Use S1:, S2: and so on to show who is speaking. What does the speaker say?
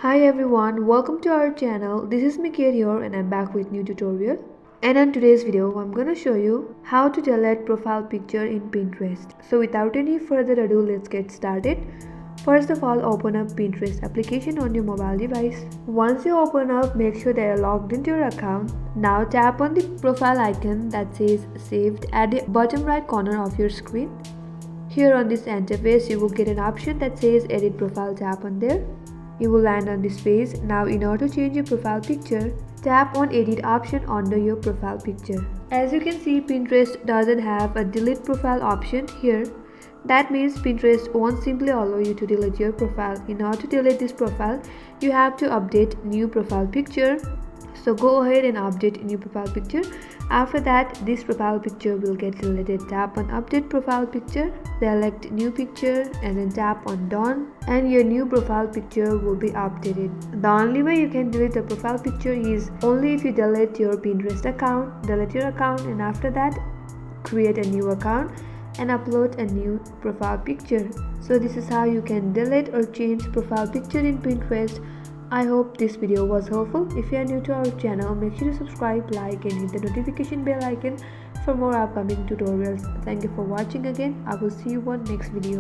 S1: Hi everyone, welcome to our channel. This is Mikir here and I'm back with new tutorial. And in today's video, I'm gonna show you how to delete profile picture in Pinterest. So without any further ado, let's get started. First of all, open up Pinterest application on your mobile device. Once you open up, make sure they are logged into your account. Now tap on the profile icon that says saved at the bottom right corner of your screen. Here on this interface, you will get an option that says edit profile. Tap on there. You will land on this page. Now in order to change your profile picture, tap on edit option under your profile picture. As you can see, Pinterest doesn't have a delete profile option here. That means Pinterest won't simply allow you to delete your profile. In order to delete this profile, you have to update new profile picture. So go ahead and update new profile picture. After that, this profile picture will get deleted. Tap on update profile picture, select new picture and then tap on done, and your new profile picture will be updated. The only way you can delete the profile picture is only if you delete your Pinterest account. Delete your account and after that create a new account and upload a new profile picture. So this is how you can delete or change profile picture in Pinterest. I hope this video was helpful. If you are new to our channel, make sure to subscribe, like and hit the notification bell icon for more upcoming tutorials. Thank you for watching again. I will see you on next video.